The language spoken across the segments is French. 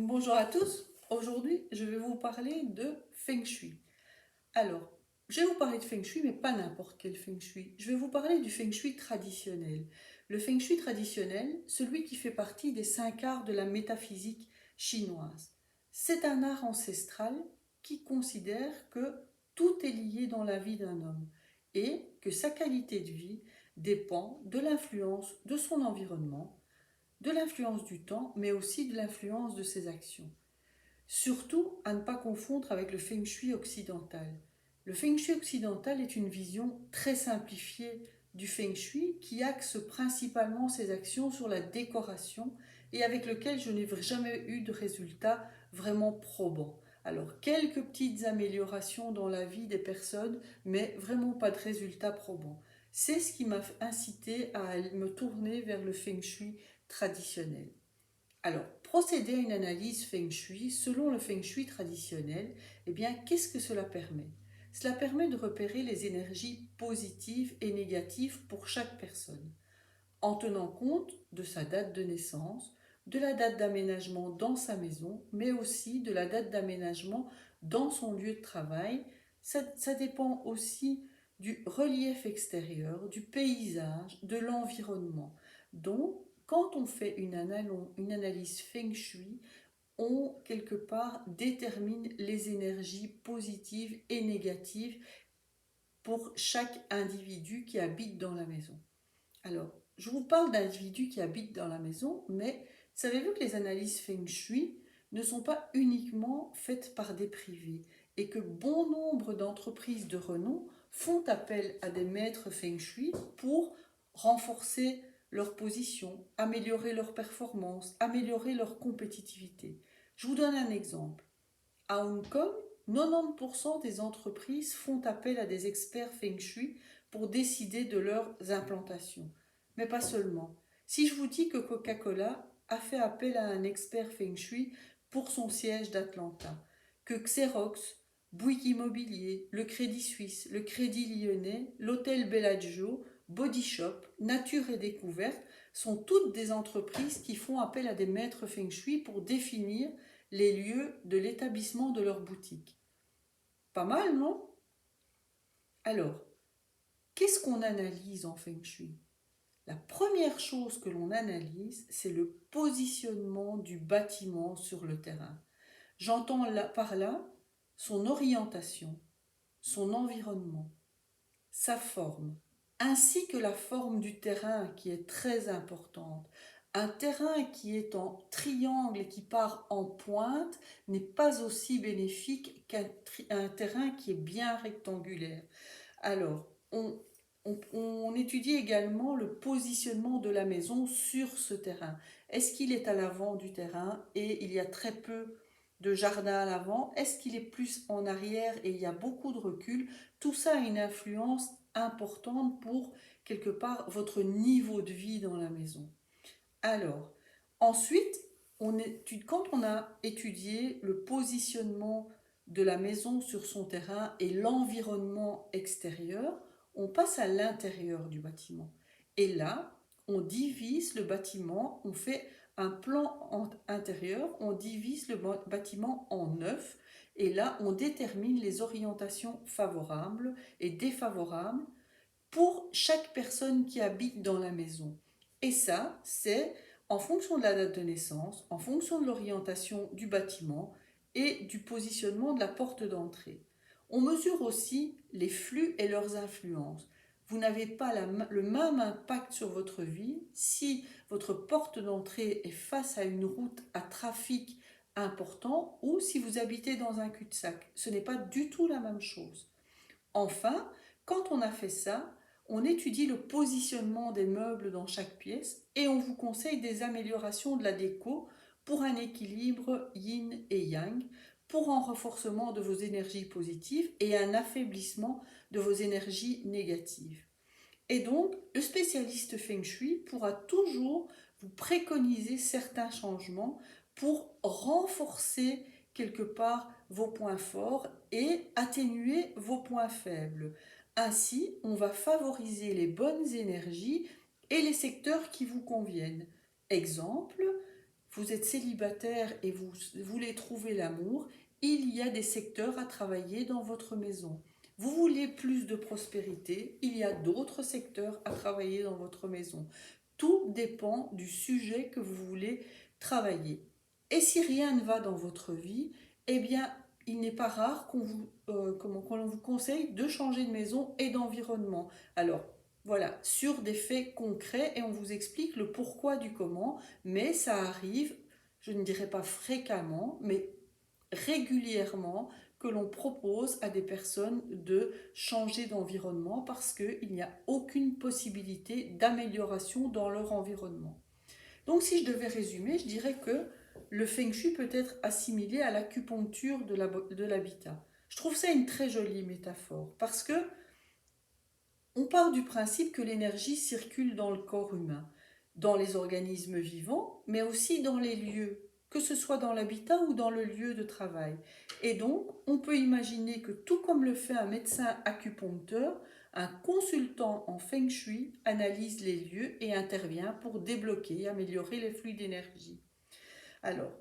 Bonjour à tous, aujourd'hui je vais vous parler de Feng Shui. Alors, je vais vous parler de Feng Shui, mais pas n'importe quel Feng Shui. Je vais vous parler du Feng Shui traditionnel. Le Feng Shui traditionnel, celui qui fait partie des 5 arts de la métaphysique chinoise. C'est un art ancestral qui considère que tout est lié dans la vie d'un homme et que sa qualité de vie dépend de l'influence de son environnement, de l'influence du temps, mais aussi de l'influence de ses actions. Surtout à ne pas confondre avec le feng shui occidental. Le feng shui occidental est une vision très simplifiée du feng shui qui axe principalement ses actions sur la décoration et avec lequel je n'ai jamais eu de résultats vraiment probants. Alors, quelques petites améliorations dans la vie des personnes, mais vraiment pas de résultats probants. C'est ce qui m'a incité à me tourner vers le feng shui traditionnel. Alors, procéder à une analyse Feng Shui selon le Feng Shui traditionnel, eh bien, qu'est-ce que cela permet? Cela permet de repérer les énergies positives et négatives pour chaque personne, en tenant compte de sa date de naissance, de la date d'aménagement dans sa maison, mais aussi de la date d'aménagement dans son lieu de travail. Ça dépend aussi du relief extérieur, du paysage, de l'environnement. Donc, quand on fait une analyse Feng Shui, on, quelque part, détermine les énergies positives et négatives pour chaque individu qui habite dans la maison. Alors, je vous parle d'individus qui habitent dans la maison, mais savez-vous que les analyses Feng Shui ne sont pas uniquement faites par des privés et que bon nombre d'entreprises de renom font appel à des maîtres Feng Shui pour renforcer leur position, améliorer leur performance, améliorer leur compétitivité. Je vous donne un exemple. À Hong Kong, 90% des entreprises font appel à des experts Feng Shui pour décider de leurs implantations. Mais pas seulement. Si je vous dis que Coca-Cola a fait appel à un expert Feng Shui pour son siège d'Atlanta, que Xerox, Bouygues Immobilier, le Crédit Suisse, le Crédit Lyonnais, l'Hôtel Bellagio, Body Shop, Nature et Découverte sont toutes des entreprises qui font appel à des maîtres Feng Shui pour définir les lieux de l'établissement de leur boutique. Pas mal, non? Alors, qu'est-ce qu'on analyse en Feng Shui? La première chose que l'on analyse, c'est le positionnement du bâtiment sur le terrain. J'entends par là son orientation, son environnement, sa forme, ainsi que la forme du terrain qui est très importante. Un terrain qui est en triangle et qui part en pointe n'est pas aussi bénéfique qu'un terrain qui est bien rectangulaire. Alors, on étudie également le positionnement de la maison sur ce terrain. Est-ce qu'il est à l'avant du terrain et il y a très peu de jardin à l'avant? Est-ce qu'il est plus en arrière et il y a beaucoup de recul? Tout ça a une influence importante pour, quelque part, votre niveau de vie dans la maison. Alors, ensuite, quand on a étudié le positionnement de la maison sur son terrain et l'environnement extérieur, on passe à l'intérieur du bâtiment. Et là, on divise le bâtiment, on fait un plan intérieur, on divise le bâtiment en 9, et là, on détermine les orientations favorables et défavorables pour chaque personne qui habite dans la maison. Et ça, c'est en fonction de la date de naissance, en fonction de l'orientation du bâtiment et du positionnement de la porte d'entrée. On mesure aussi les flux et leurs influences. Vous n'avez pas le même impact sur votre vie si votre porte d'entrée est face à une route à trafic important ou si vous habitez dans un cul-de-sac. Ce n'est pas du tout la même chose. Enfin, quand on a fait ça, on étudie le positionnement des meubles dans chaque pièce et on vous conseille des améliorations de la déco pour un équilibre yin et yang, pour un renforcement de vos énergies positives et un affaiblissement de vos énergies négatives. Et donc, le spécialiste Feng Shui pourra toujours vous préconiser certains changements pour renforcer quelque part vos points forts et atténuer vos points faibles. Ainsi, on va favoriser les bonnes énergies et les secteurs qui vous conviennent. Exemple, vous êtes célibataire et vous voulez trouver l'amour, il y a des secteurs à travailler dans votre maison. Vous voulez plus de prospérité, il y a d'autres secteurs à travailler dans votre maison. Tout dépend du sujet que vous voulez travailler. Et si rien ne va dans votre vie, eh bien, il n'est pas rare qu'on vous conseille de changer de maison et d'environnement. Alors, voilà, sur des faits concrets et on vous explique le pourquoi du comment, mais ça arrive, je ne dirais pas fréquemment, mais régulièrement que l'on propose à des personnes de changer d'environnement parce qu'il n'y a aucune possibilité d'amélioration dans leur environnement. Donc si je devais résumer, je dirais que le feng shui peut être assimilé à l'acupuncture de l'habitat. Je trouve ça une très jolie métaphore parce que on part du principe que l'énergie circule dans le corps humain, dans les organismes vivants, mais aussi dans les lieux, que ce soit dans l'habitat ou dans le lieu de travail. Et donc, on peut imaginer que tout comme le fait un médecin acupuncteur, un consultant en feng shui analyse les lieux et intervient pour débloquer et améliorer les flux d'énergie. Alors,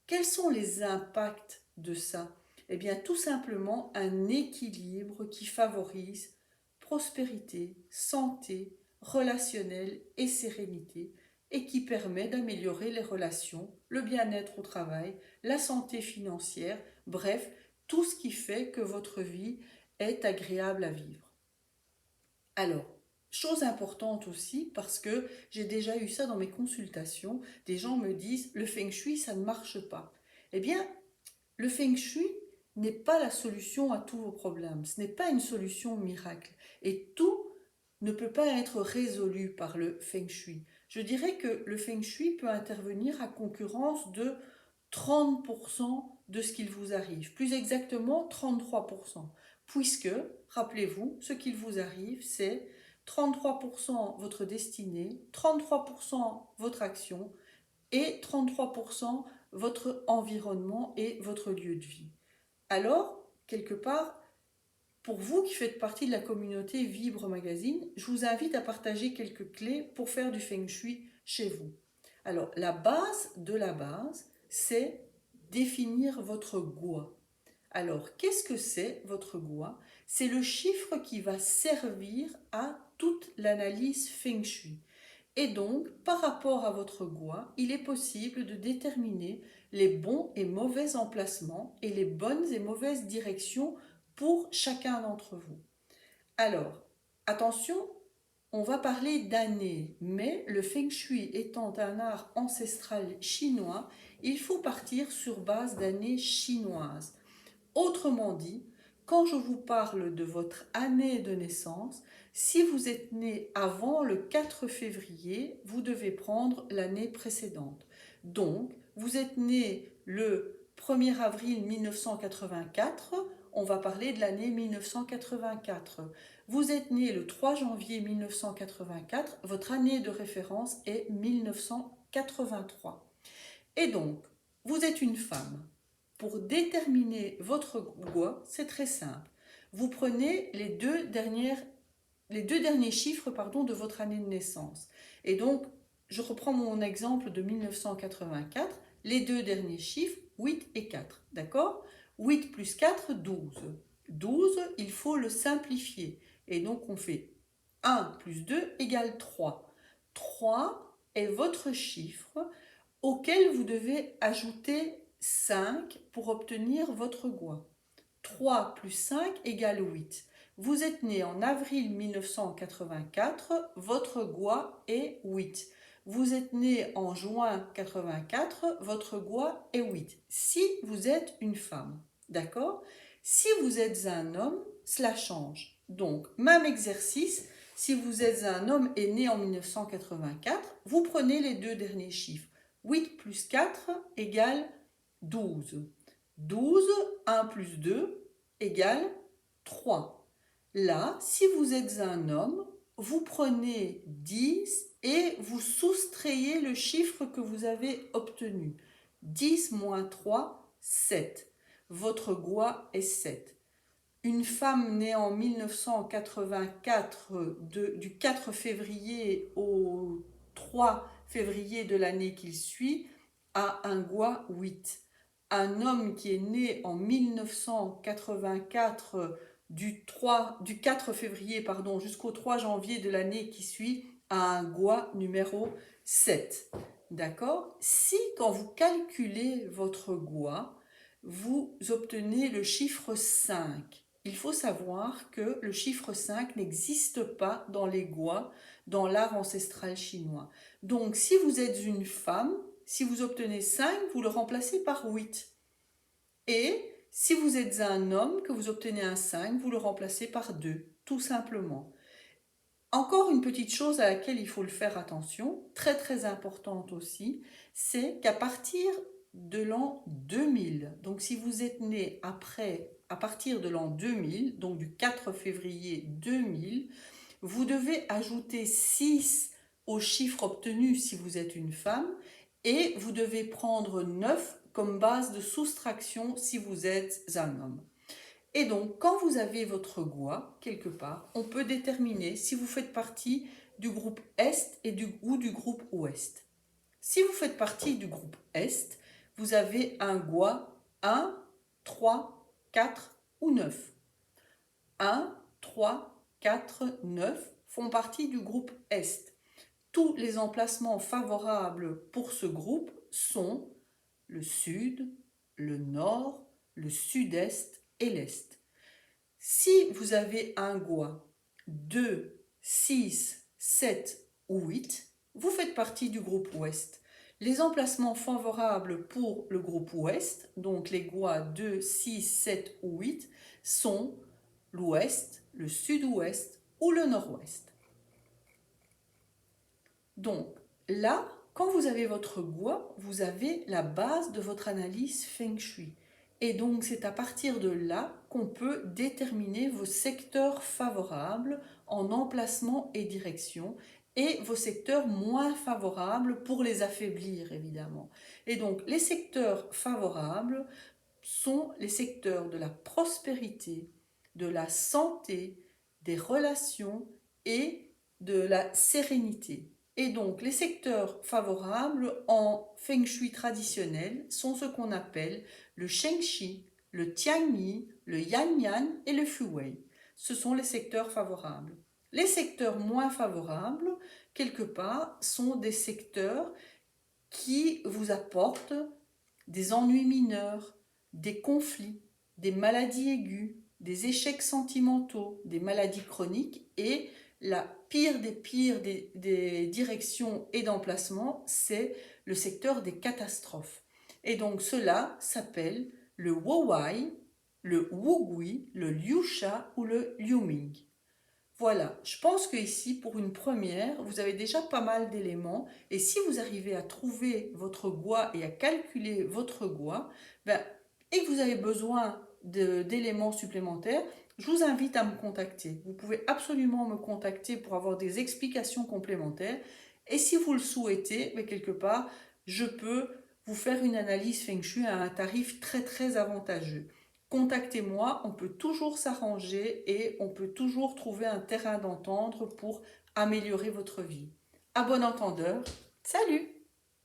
quels sont les impacts de ça? Eh bien, tout simplement un équilibre qui favorise prospérité, santé, relationnelle et sérénité et qui permet d'améliorer les relations, le bien-être au travail, la santé financière, bref, tout ce qui fait que votre vie est agréable à vivre. Alors, chose importante aussi, parce que j'ai déjà eu ça dans mes consultations, des gens me disent le feng shui, ça ne marche pas. Eh bien, le feng shui n'est pas la solution à tous vos problèmes, ce n'est pas une solution miracle. Et tout ne peut pas être résolu par le feng shui. Je dirais que le feng shui peut intervenir à concurrence de 30% de ce qu'il vous arrive, plus exactement 33%, puisque, rappelez-vous, ce qu'il vous arrive, c'est 33% votre destinée, 33% votre action et 33% votre environnement et votre lieu de vie. Alors, quelque part, pour vous qui faites partie de la communauté Vibre Magazine, je vous invite à partager quelques clés pour faire du feng shui chez vous. Alors, la base de la base, c'est définir votre gua. Alors, qu'est-ce que c'est votre gua? C'est le chiffre qui va servir à toute l'analyse feng shui. Et donc, par rapport à votre gua, il est possible de déterminer les bons et mauvais emplacements et les bonnes et mauvaises directions pour chacun d'entre vous. Alors, attention, on va parler d'années, mais le feng shui étant un art ancestral chinois, il faut partir sur base d'années chinoises. Autrement dit, quand je vous parle de votre année de naissance, si vous êtes né avant le 4 février, vous devez prendre l'année précédente. Donc, vous êtes né le 1er avril 1984, on va parler de l'année 1984. Vous êtes né le 3 janvier 1984, votre année de référence est 1983. Et donc, vous êtes une femme. Pour déterminer votre gua, c'est très simple. Vous prenez les deux derniers chiffres de votre année de naissance. Et donc, je reprends mon exemple de 1984. Les deux derniers chiffres, 8 et 4. D'accord? 8 plus 4, 12. 12, il faut le simplifier. Et donc, on fait 1 plus 2 égale 3. 3 est votre chiffre auquel vous devez ajouter 5 pour obtenir votre gua. 3 plus 5 égale 8. Vous êtes né en avril 1984, votre gua est 8. Vous êtes né en juin 84, votre gua est 8. Si vous êtes une femme, d'accord? Si vous êtes un homme, cela change. Donc, même exercice, si vous êtes un homme et né en 1984, vous prenez les deux derniers chiffres. 8 plus 4 égale 12. 12, 1 plus 2 égale 3. Là, si vous êtes un homme, vous prenez 10 et vous soustrayez le chiffre que vous avez obtenu. 10 moins 3, 7. Votre gua est 7. Une femme née en 1984, du 4 février au 3 février de l'année qui suit, a un Gua 8. Un homme qui est né en 1984 du 4 février jusqu'au 3 janvier de l'année qui suit a un Gua numéro 7. D'accord? Si quand vous calculez votre Gua, vous obtenez le chiffre 5, il faut savoir que le chiffre 5 n'existe pas dans les Gua, dans l'art ancestral chinois. Donc, si vous êtes une femme, si vous obtenez 5, vous le remplacez par 8. Et si vous êtes un homme, que vous obtenez un 5, vous le remplacez par 2, tout simplement. Encore une petite chose à laquelle il faut le faire attention, très très importante aussi, c'est qu'à partir de l'an 2000, donc si vous êtes né à partir de l'an 2000, donc du 4 février 2000, vous devez ajouter 6 au chiffre obtenu si vous êtes une femme et vous devez prendre 9 comme base de soustraction si vous êtes un homme. Et donc, quand vous avez votre Gua, quelque part, on peut déterminer si vous faites partie du groupe Est ou du groupe Ouest. Si vous faites partie du groupe Est, vous avez un Gua 1, 3, 4 ou 9. 1, 3, 4, 9 font partie du groupe Est. Tous les emplacements favorables pour ce groupe sont le Sud, le Nord, le Sud-Est et l'Est. Si vous avez un Gua 2, 6, 7 ou 8, vous faites partie du groupe Ouest. Les emplacements favorables pour le groupe Ouest, donc les Gua 2, 6, 7 ou 8, sont l'Ouest, le Sud-Ouest ou le Nord-Ouest. Donc là, quand vous avez votre Gua, vous avez la base de votre analyse Feng Shui. Et donc c'est à partir de là qu'on peut déterminer vos secteurs favorables en emplacement et direction et vos secteurs moins favorables pour les affaiblir évidemment. Et donc les secteurs favorables sont les secteurs de la prospérité, de la santé, des relations et de la sérénité. Et donc, les secteurs favorables en Feng Shui traditionnel sont ce qu'on appelle le Shengxi, le Tianyi, le Yanyan et le Fuwei. Ce sont les secteurs favorables. Les secteurs moins favorables, quelque part, sont des secteurs qui vous apportent des ennuis mineurs, des conflits, des maladies aiguës, des échecs sentimentaux, des maladies chroniques et la pire des directions et d'emplacements, c'est le secteur des catastrophes. Et donc cela s'appelle le Wowai, le Wugui, le Liusha ou le Liuming. Voilà, je pense que ici, pour une première, vous avez déjà pas mal d'éléments. Et si vous arrivez à trouver votre Gua et à calculer votre Gua, et que vous avez besoin d'éléments supplémentaires, je vous invite à me contacter. Vous pouvez absolument me contacter pour avoir des explications complémentaires. Et si vous le souhaitez, quelque part, je peux vous faire une analyse Feng Shui à un tarif très très avantageux. Contactez-moi, on peut toujours s'arranger et on peut toujours trouver un terrain d'entente pour améliorer votre vie. À bon entendeur, salut!